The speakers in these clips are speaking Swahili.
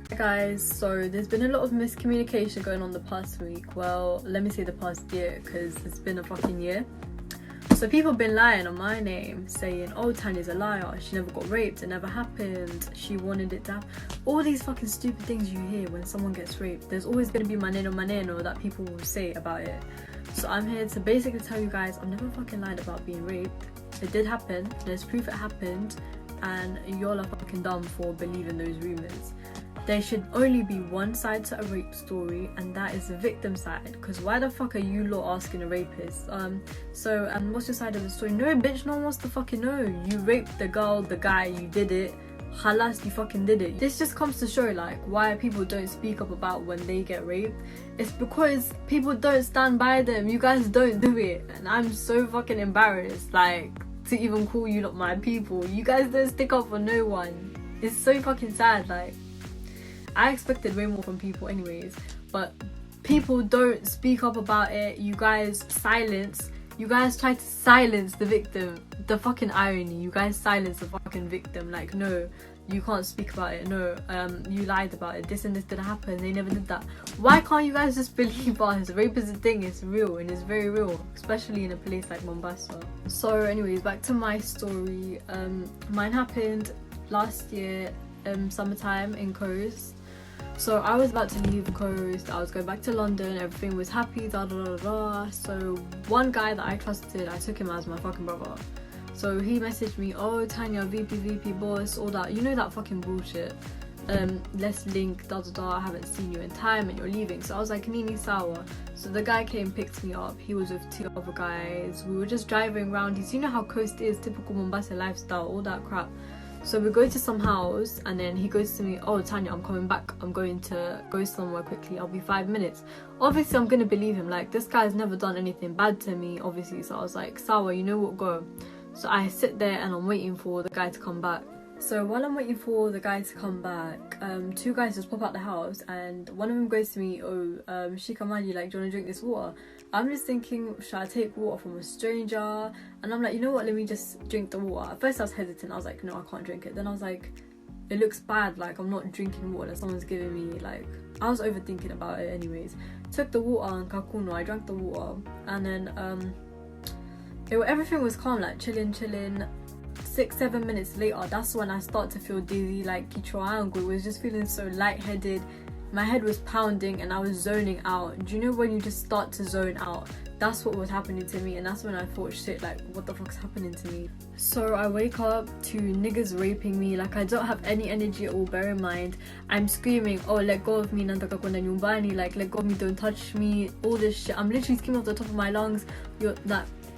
Hi guys, so there's been a lot of miscommunication going on the past week. Well, let me say the past year, because it's been a fucking year. So people have been lying on my name, saying, oh, Tanya's a liar, she never got raped, it never happened, she wanted it to happen. All these fucking stupid things you hear when someone gets raped. There's always going to be maneno that people will say about it. So I'm here to basically tell you guys, I've never fucking lied about being raped. It did happen, there's proof it happened, and y'all are fucking dumb for believing those rumours. There should only be one side to a rape story, and that is the victim side. Because why the fuck are you lot asking a rapist? What's your side of the story? No, bitch, no one wants to fucking know. You raped the girl, the guy, you did it. Halas, you fucking did it. This just comes to show like why people don't speak up about when they get raped. It's because people don't stand by them. You guys don't do it, and I'm so fucking embarrassed like to even call you lot my people. You guys don't stick up for no one. It's so fucking sad. Like, I expected way more from people anyways, but people don't speak up about it. You guys try to silence the victim. The fucking irony, you guys silence the fucking victim. Like, no, you can't speak about it. No, you lied about it. This and this didn't happen. They never did that. Why can't you guys just believe us? Rape is a thing, it's real, and it's very real, especially in a place like Mombasa. So anyways, back to my story. Mine happened last year, summertime in Coast. So I was about to leave the Coast, I was going back to London, everything was happy, da da da da. So one guy that I trusted, I took him as my fucking brother. So he messaged me, oh Tanya, VP boss, all that, you know, that fucking bullshit. Let's link, da da da, I haven't seen you in time and you're leaving. So I was like, Nini sawa. So the guy came, picked me up, he was with 2 other guys, we were just driving around. You know how Coast is, typical Mombasa lifestyle, all that crap. So we go to some house, and then he goes to me, oh Tanya, I'm coming back, I'm going to go somewhere quickly, I'll be 5 minutes. Obviously I'm gonna believe him, like this guy's never done anything bad to me, obviously. So I was like, sawa, you know what, go. So I sit there and I'm waiting for the guy to come back. So while I'm waiting for the guy to come back, 2 guys just pop out the house, and one of them goes to me, oh Shikamani, like, do you want to drink this water? I'm just thinking, should I take water from a stranger? And I'm like, you know what, let me just drink the water. At first I was hesitant, I was like, no, I can't drink it. Then I was like, it looks bad, like I'm not drinking water that someone's giving me. Like, I was overthinking about it anyways. Took the water and kakuno, I drank the water, and then everything was calm, like chilling. 6-7 minutes later, that's when I start to feel dizzy, like kichwa was just feeling so lightheaded. My head was pounding and I was zoning out. Do you know when you just start to zone out? That's what was happening to me, and that's when I thought, shit, like what the fuck's happening to me? So I wake up to niggas raping me. Like, I don't have any energy at all. Bear in mind, I'm screaming, oh let go of me, nantaka kwenda nyumbani, like let go of me, don't touch me, all this shit. I'm literally screaming off the top of my lungs.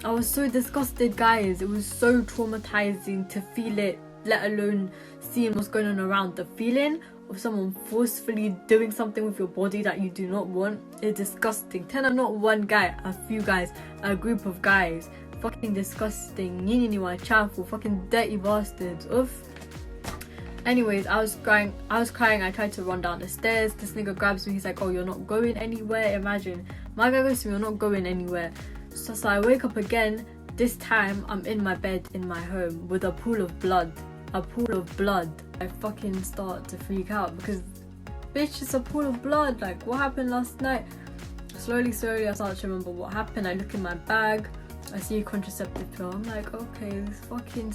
I was so disgusted, guys. It was so traumatizing to feel it, let alone seeing what's going on around. The feeling of someone forcefully doing something with your body that you do not want is disgusting. Not one guy, a few guys, a group of guys. Fucking disgusting. Chafu, fucking dirty bastards. Oof. Anyways, I was crying, I tried to run down the stairs. This nigga grabs me, he's like, oh, you're not going anywhere. Imagine, my guy goes to me, you're not going anywhere. So I wake up again. This time I'm in my bed in my home with a pool of blood. I fucking start to freak out because, bitch, it's a pool of blood. Like, what happened last night? Slowly I start to remember what happened. I look in my bag, I see a contraceptive pill. I'm like, okay, this fucking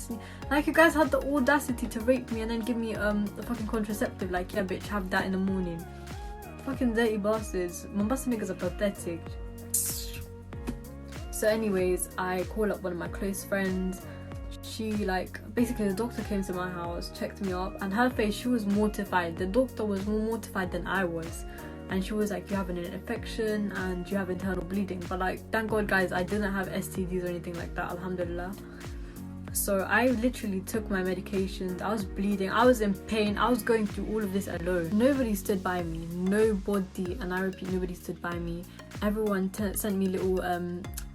like, you guys had the audacity to rape me and then give me a fucking contraceptive. Like, yeah bitch, have that in the morning. Fucking dirty bastards. Mombasa niggas are pathetic. So anyways, I call up one of my close friends. She, like, basically the doctor came to my house, checked me up, and her face, she was mortified. The doctor was more mortified than I was, and she was like, you have an infection and you have internal bleeding. But like, thank God guys, I didn't have STDs or anything like that, alhamdulillah. So I literally took my medications. I was bleeding, I was in pain, I was going through all of this alone. Nobody stood by me, nobody, and I repeat, nobody stood by me. Everyone sent me little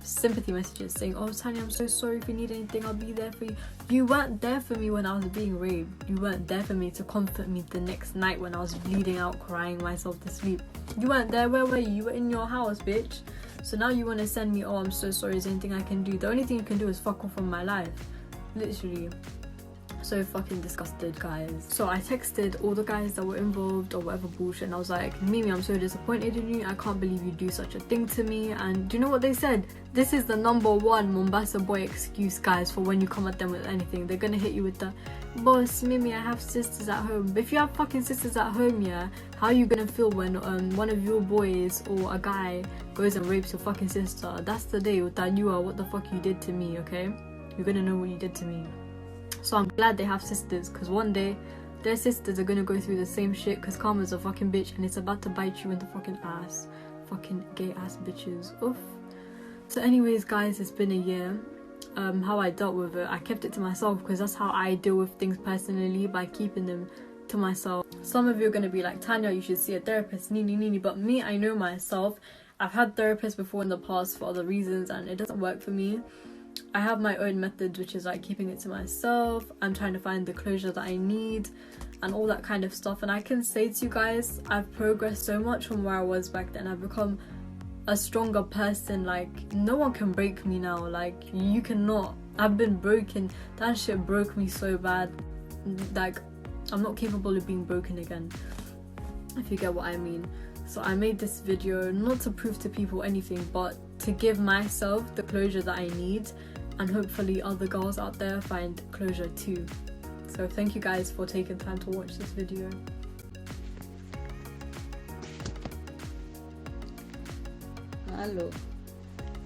sympathy messages saying, oh Tanya, I'm so sorry, if you need anything I'll be there for you. You weren't there for me when I was being raped. You weren't there for me to comfort me the next night when I was bleeding out, crying myself to sleep. You weren't there. Where were you? You were in your house, bitch. So now you want to send me, oh I'm so sorry, is there anything I can do? The only thing you can do is fuck off from my life, literally. So fucking disgusted, guys. So I texted all the guys that were involved or whatever bullshit, and I was like, Mimi, I'm so disappointed in you. I can't believe you do such a thing to me. And do you know what they said? This is the #1 Mombasa boy excuse, guys, for when you come at them with anything. They're gonna hit you with the, boss, Mimi, I have sisters at home. But if you have fucking sisters at home, yeah, how are you gonna feel when one of your boys or a guy goes and rapes your fucking sister? That's the day that you are what the fuck you did to me, okay? You're gonna know what you did to me. So I'm glad they have sisters, because one day their sisters are gonna go through the same shit, because karma's a fucking bitch and it's about to bite you in the fucking ass. Fucking gay ass bitches. Oof. So anyways, guys, it's been a year. How I dealt with it, I kept it to myself, because that's how I deal with things personally, by keeping them to myself. Some of you are gonna be like, Tanya, you should see a therapist, nini, but me, I know myself. I've had therapists before in the past for other reasons, and it doesn't work for me. I have my own methods, which is like keeping it to myself. I'm trying to find the closure that I need and all that kind of stuff. And I can say to you guys, I've progressed so much from where I was back then. I've become a stronger person. Like, no one can break me now. Like, you cannot. I've been broken. That shit broke me so bad. Like, I'm not capable of being broken again, if you get what I mean. So I made this video not to prove to people anything, but to give myself the closure that I need, and hopefully other girls out there find closure too. So thank you guys for taking time to watch this video. Halo,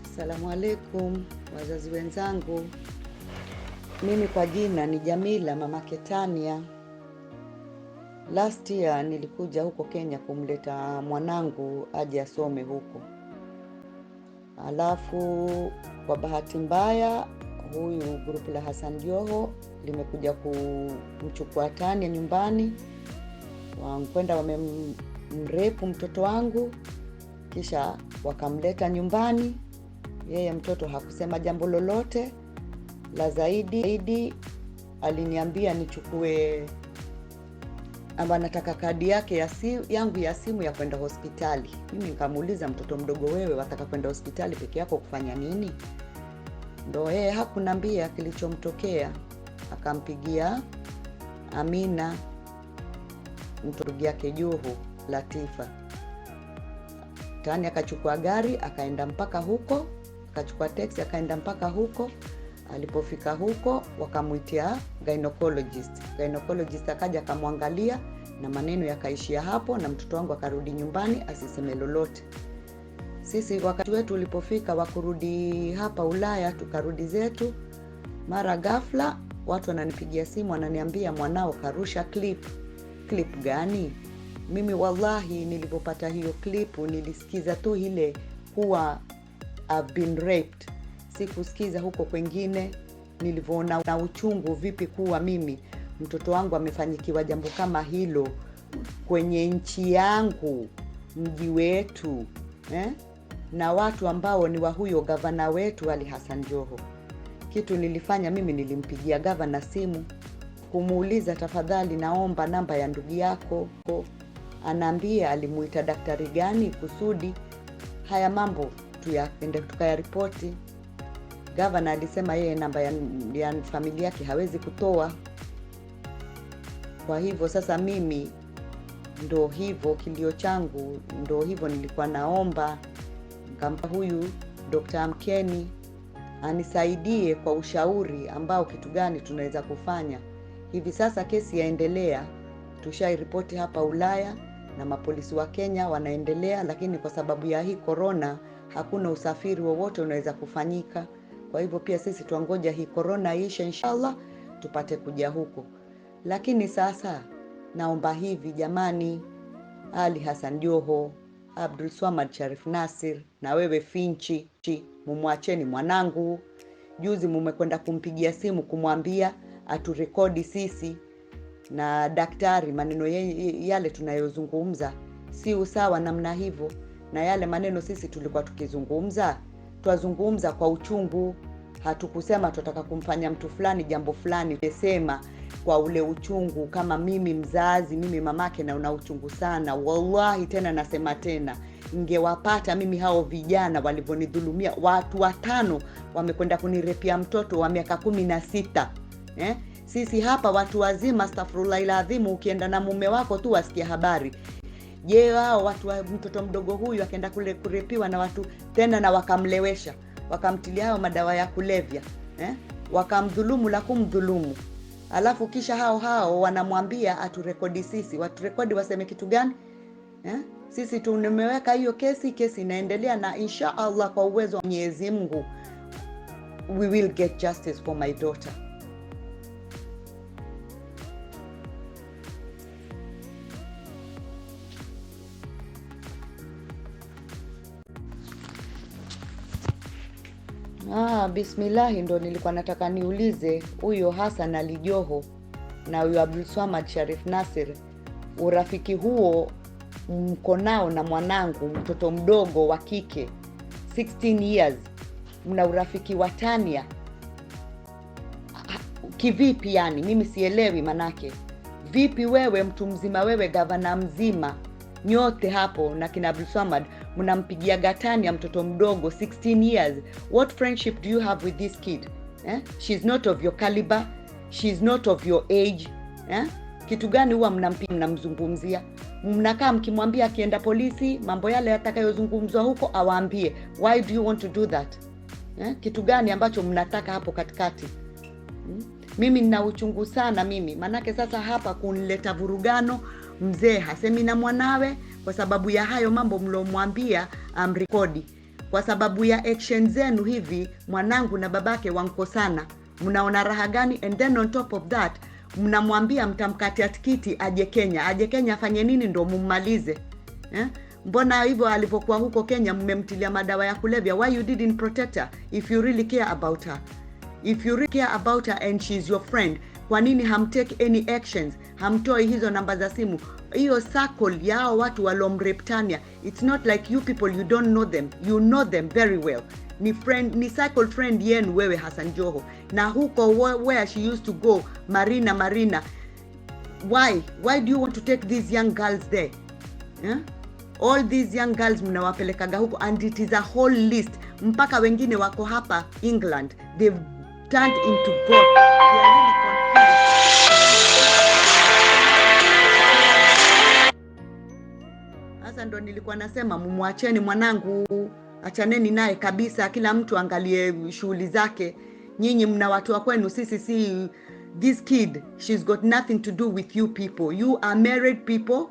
assalamu alaikum wazazi wenzangu. Mimi kwa jina ni Jamila, mamake Tanya. Last year nilikuja huko Kenya kumleta mwanangu aje asome huko. Alafu kwa bahati mbaya huyu grupu la Hassan Joho limekuja kumchukua Tanya nyumbani. Wanakwenda wamemrepu mtoto wangu, kisha wakamleta nyumbani. Yeye mtoto hakusema jambo lolote. La zaidi aliniambia nichukue amba nataka kadi yake yangu ya simu ya kwenda hospitali. Mimi nikamuuliza, mtoto mdogo wewe wataka kwenda hospitali peke yako kufanya nini? Ndo yeye hakunambia kilichomtokea. Akampigia Amina, mtoto yake Joho, Latifa. Tani akachukua gari akaenda mpaka huko, akachukua taxi akaenda mpaka huko. Alipofika huko wakamuitia gynecologist akaja akamwangalia, na maneno yakaishia hapo, na mtoto wangu akarudi nyumbani asiseme lolote. Sisi wakati wetu ulipofika wakurudi hapa Ulaya, tukarudi zetu. Mara ghafla watu wananipigia simu wananiambia mwanao karusha clip gani? Mimi wallahi nilipopata hiyo clip nilisikiza tu ile kuwa I've been raped. Sikusikiza huko kwengine. Nilivyoona na uchungu vipi kuwa mimi mtoto wangu amefanyikiwa jambo kama hilo kwenye nchi yangu, mji wetu, na watu ambao ni wa huyo gavana wetu Ali Hassan Joho. Kitu nilifanya mimi, nilimpigia gavana simu kumuuliza, tafadhali naomba namba ya ndugu yako. Anaambia alimuita daktari gani kusudi haya mambo tuyaende tukayaripoti. Gavana alisema yeye namba ya familia yake hawezi kutoa. Kwa hivyo sasa mimi ndo hivyo kilio changu, ndo hivyo nilikuwa naomba nikampa huyu Dr. Mkeni anisaidie kwa ushauri ambao kitu gani tunaweza kufanya. Hivi sasa kesi yaendelea, tushairipoti hapa Ulaya na mapolisi wa Kenya wanaendelea, lakini kwa sababu ya hii corona hakuna usafiri wowote unaweza kufanyika. Kwa hivyo pia sisi tuangoja hii corona ishe, inshallah tupate kuja huko. Lakini sasa naomba hivi jamani, Ali Hassan Joho, Abdulswamad Nassir na wewe Finchi, mumwacheni mwanangu. Juzi mumekwenda kumpigia simu kumwambia aturekodi sisi na daktari maneno yale tunayozungumza si usawa namna hivyo, na yale maneno sisi tulikuwa tukizungumza twazungumza kwa uchungu. Hatukusema tutaka kumfanya mtu fulani jambo fulani, tumesema kwa ule uchungu. Kama mimi mzazi, mimi mamake, na una uchungu sana wallahi. Tena nasema tena, ingewapata mimi hao vijana walivyonidhulumia. Watu 5 wamekwenda kunirepia mtoto wa miaka 16. Sisi hapa watu wazima, astaghfirullah adhimu, ukienda na mume wako tu wasikia habari. Je, wao watu wa mtoto mdogo huyu akaenda kule kurepiwa na watu tena na wakamlewesha, wakamtilia hao madawa ya kulevya, wakamdhulumu la kumdhulumu. Alafu kisha hao wanamwambia aturekodi sisi. Waturekodi waseme kitu gani? Sisi tumeweka hiyo kesi inaendelea, na insha Allah kwa uwezo wa Mwenyezi Mungu we will get justice for my daughter. Bismillah, ndo nilikuwa nataka niulize huyo Hassan Ali Joho na huyo Abdulswamad Sharif Nassir, urafiki huo mko nao na mwanangu mtoto mdogo wa kike 16 years, mna urafiki wa Tania kivipi? Yani mimi sielewi manake. Vipi wewe mtu mzima, wewe gavana mzima, nyote hapo na kina Abdulswamad mnampigia gatani ya mtoto mdogo 16 years? What friendship do you have with this kid? She's not of your caliber, she's not of your age. Kitu gani huwa mnamzungumzia? Mnakaa mkimwambia akienda polisi mambo yale yatakayozungumzwa huko awaambie. Why do you want to do that? Kitu gani ambacho mnataka hapo katikati? Mimi nina uchungu sana mimi, manake sasa hapa kunileta vurugano. Mzee hasemi na mwanawe kwa sababu ya hayo mambo mlomwambia amrekodi. Kwa sababu ya action zenu hivi mwanangu na babake wankosana. Mnaona raha gani? And then on top of that mnamwambia mtamkatia tikiti aje Kenya. Aje Kenya afanye nini ndo mummalize? Mbona hivyo alipokuwa huko Kenya mmemtilia madawa ya kulevya? Why you didn't protect her if you really care about her? If you really care about her and she's your friend, kwa nini hamtake any actions? Hamtoi hizo namba za simu? Hiyo circle yao watu walomreptania, it's not like you people you don't know them. You know them very well. Ni circle friend yenu wewe Hassan Joho. Na huko where she used to go, Marina. Why do you want to take these young girls there? All these young girls mnawapelekaga huko, and it is a whole list. Mpaka wengine wako hapa England. They've turned into God. They are really confused. Sasa ndo nilikuwa nasema mumwacheni mwanangu, achaneni naye kabisa, kila mtu angalie shughuli zake. Nyinyi mna watu wa kwenu, sisi si. This kid, she's got nothing to do with you people. You are married people.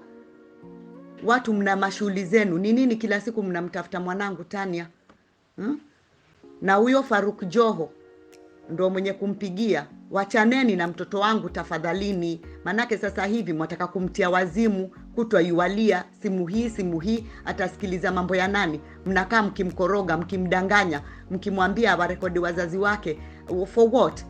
Watu mna mashughuli zenu. Ni nini kila siku mnamtafuta mwanangu Tania? Na huyo Faruk Joho ndo mwenye kumpigia. Wachaneni na mtoto wangu tafadhalini, manake sasa hivi mwataka kumtia wazimu, kutwa yualia simu hii atasikiliza mambo ya nani? Mnakaa mkimkoroga, mkimdanganya, mkimwambia warekodi wazazi wake. For what?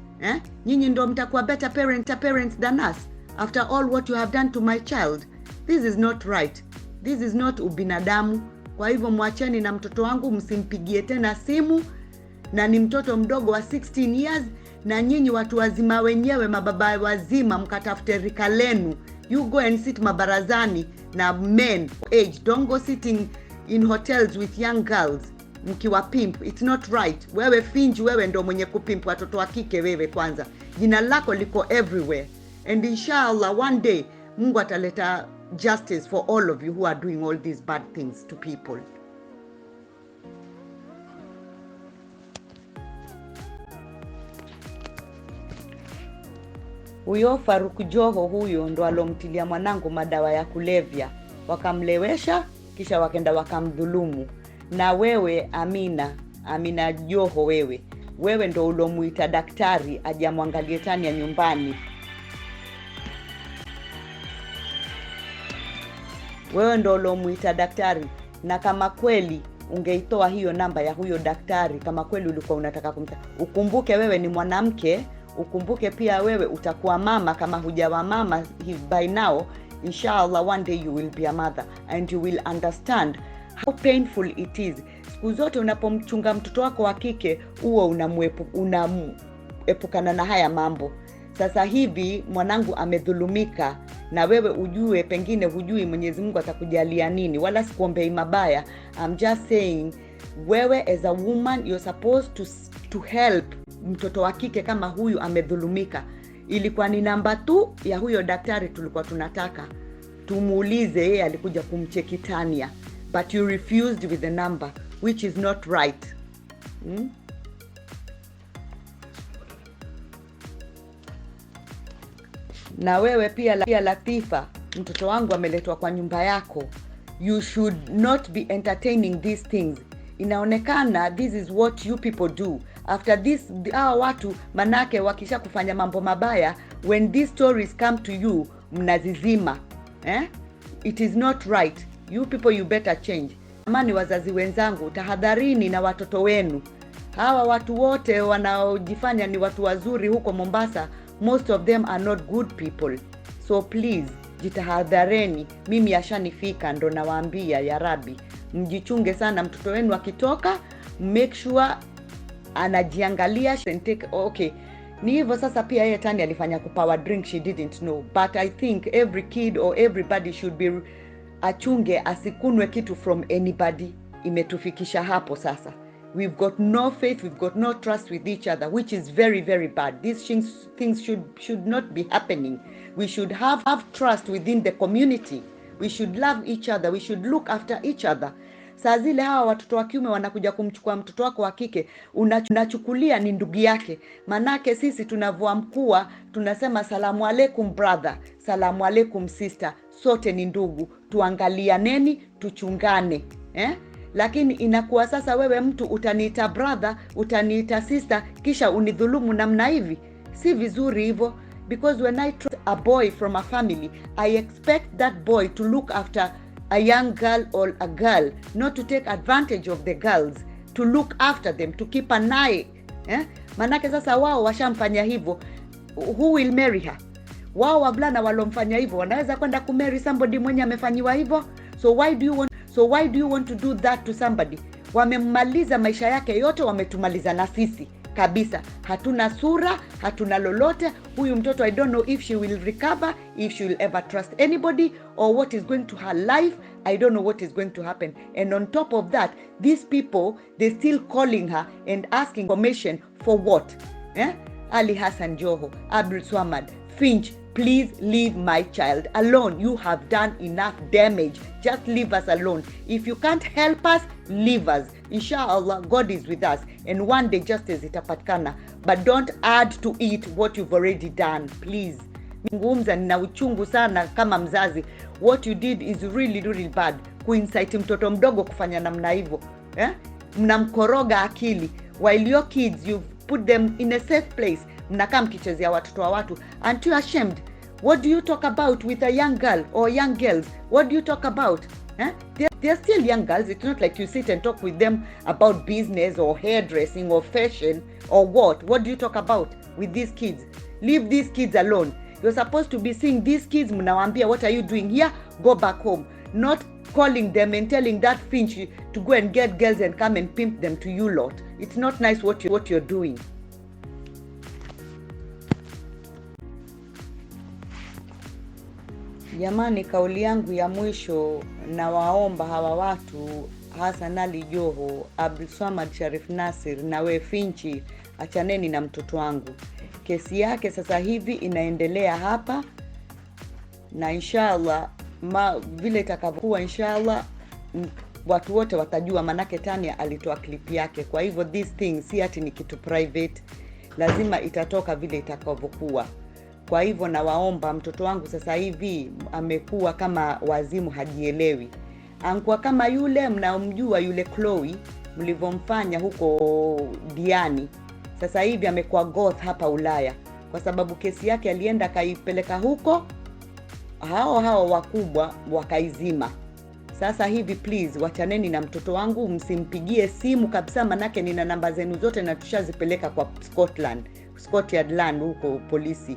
Nyinyi ndo mtakuwa better parents than us after all what you have done to my child. This is not right. This is not ubinadamu. Kwa hivyo mwacheni na mtoto wangu, msimpigie tena simu. Na ni mtoto mdogo wa 16 years. Na nyinyi watu wazima wenyewe, mababa wazima, mkatafute rika lenu. You go and sit mabarazani na men age. Don't go sitting in hotels with young girls mkiwa pimp. It's not right. Wewe finji, wewe ndo mwenye kupimp watoto wa kike wewe kwanza. Jina lako liko everywhere. And inshallah one day Mungu ataleta justice for all of you who are doing all these bad things to people. Huyo Faruk Joho huyo ndo alomtilia mwanangu madawa ya kulevya, wakamlewesha kisha wakenda wakamdhulumu. Na wewe Amina Joho, wewe ndo ulomuita daktari aje amwangalie Tania nyumbani. Wewe ndo ulomuita daktari, na kama kweli ungeitoa hiyo namba ya huyo daktari, kama kweli ulikuwa unataka ukumbuke wewe ni mwanamke. Ukumbuke pia wewe utakuwa mama. Kama hujawa mama by now, inshallah one day you will be a mother and you will understand how painful it is. Siku zote unapomchunga mtoto wako wa kike huo unamuepukana na haya mambo. Sasa hivi mwanangu amedhulumika, na wewe ujue, pengine hujui Mwenyezi Mungu atakujalia nini, wala sikuombei mabaya. I'm just saying, wewe as a woman you're supposed to help mtoto wa kike kama huyu amedhulumika. ilikuwa ni namba tu ya huyo daktari tulikuwa tunataka tumuulize, yeye alikuja kumcheki Tania, but you refused with the number, which is not right. Na wewe pia Latifa, mtoto wangu ameletwa kwa nyumba yako. You should not be entertaining these things. Inaonekana this is what you people do. After this, hawa watu manake wakisha kufanya mambo mabaya, when these stories come to you, mnazizima. It is not right. You people, you better change. Amani wazazi wenzangu, tahadharini na watoto wenu. Hawa watu wote wanaojifanya ni watu wazuri huko Mombasa, most of them are not good people. So please, jitahadhareni. Mimi ashanifika, ndo nawaambia ya Rabbi, mjichunge sana. Mtoto wenu akitoka, make sure anajiangalia. Okay, ni hivyo sasa. Pia yeye Tani alifanya kupower drink, she didn't know, but I think every kid or everybody should be achunge asikunwe kitu from anybody. Imetufikisha hapo sasa. We've got no faith, we've got no trust with each other, which is very, very bad. These things should not be happening. We should have trust within the community. We should love each other. We should look after each other. Saa zile hawa watoto wa kiume wanakuja kumchukua mtoto wako wa kike, unachukulia ni ndugu yake. Manake sisi tunavua mkua, tunasema salamu alaikum brother, salamu alaikum sister, sote ni ndugu, tuangalianeni, tuchungane. Lakini inakuwa sasa wewe mtu utaniita brother, utaniita sister, kisha unidhulumu namna hivi. Si vizuri hivyo. Because when I trust a boy from a family, I expect that boy to look after a young girl or a girl, not to take advantage of the girls, to look after them, to keep an eye. Manake sasa wao washamfanya hivyo, who will marry her? Wao wavulana walomfanya hivyo wanaweza kwenda kumarry somebody mwenye amefanyiwa hivyo? So why do you want to do that to somebody? Wamemmaliza maisha yake yote, wametumaliza na sisi kabisa. Hatuna sura, hatuna lolote. Huyu mtoto, I don't know if she will recover, if she will ever trust anybody, or what is going to her life. I don't know what is going to happen. And on top of that, these people, they're still calling her and asking permission for what? Ali Hassan, Joho, Abdulswamad, Finch, please leave my child alone. You have done enough damage. Just leave us alone. If you can't help us, leave us. Inshallah, God is with us. And one day justice itapatikana. But don't add to it what you've already done. Please. Ngumza nina uchungu sana kama mzazi. What you did is really, really bad. Kuincite mtoto mdogo kufanya namna hivyo. Mnamkoroga akili. While your kids, you've put them in a safe place. Mnakaa mkichezea watoto wa watu. Aren't you ashamed? What do you talk about with a young girl or young girls? What do you talk about? They're still young girls. It's not like you sit and talk with them about business or hairdressing or fashion or what. What do you talk about with these kids? Leave these kids alone. You're supposed to be seeing these kids. Mnawaambia, what are you doing here? Go back home. Not calling them and telling that Finch to go and get girls and come and pimp them to you lot. It's not nice what you're doing. Jamani, kauli yangu ya mwisho, na waomba hawa watu, Hassan Ali Joho, Abdulswamad Sharif Nassir na we Finchi, achaneni na mtoto wangu. Kesi yake sasa hivi inaendelea hapa, na inshallah vile itakavyokuwa, inshallah watu wote watajua, manake Tania alitoa clip yake. Kwa hivyo this thing si ati ni kitu private, lazima itatoka vile itakavyokuwa. Kwa hivyo na waomba, mtoto wangu sasa hivi amekuwa kama wazimu, hajielewi. Ankuwa kama yule mnaomjua yule Chloe mlivomfanya huko Diani. Sasa hivi amekuwa goth hapa Ulaya, kwa sababu kesi yake alienda kaipeleka huko, hao wakubwa wakaizima. Sasa hivi please wachaneni na mtoto wangu, msimpigie simu kabisa, manake nina namba zenu zote na tushazipeleka kwa Scotland huko polisi.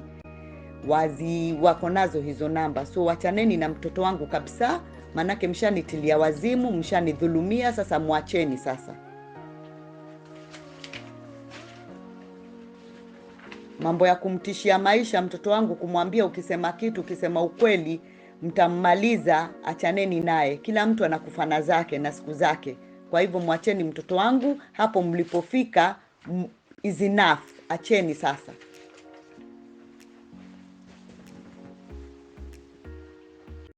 Wako nazo hizo namba. So wachaneni na mtoto wangu kabisa, manake mshanitilia wazimu, mshanidhulumia. Sasa muacheni sasa. Mambo ya kumtishia maisha mtoto wangu, kumwambia ukisema kitu, ukisema ukweli mtammaliza, achaneni naye. Kila mtu anakufana zake na siku zake. Kwa hivyo muacheni mtoto wangu, hapo mlipofika is enough. Acheni sasa.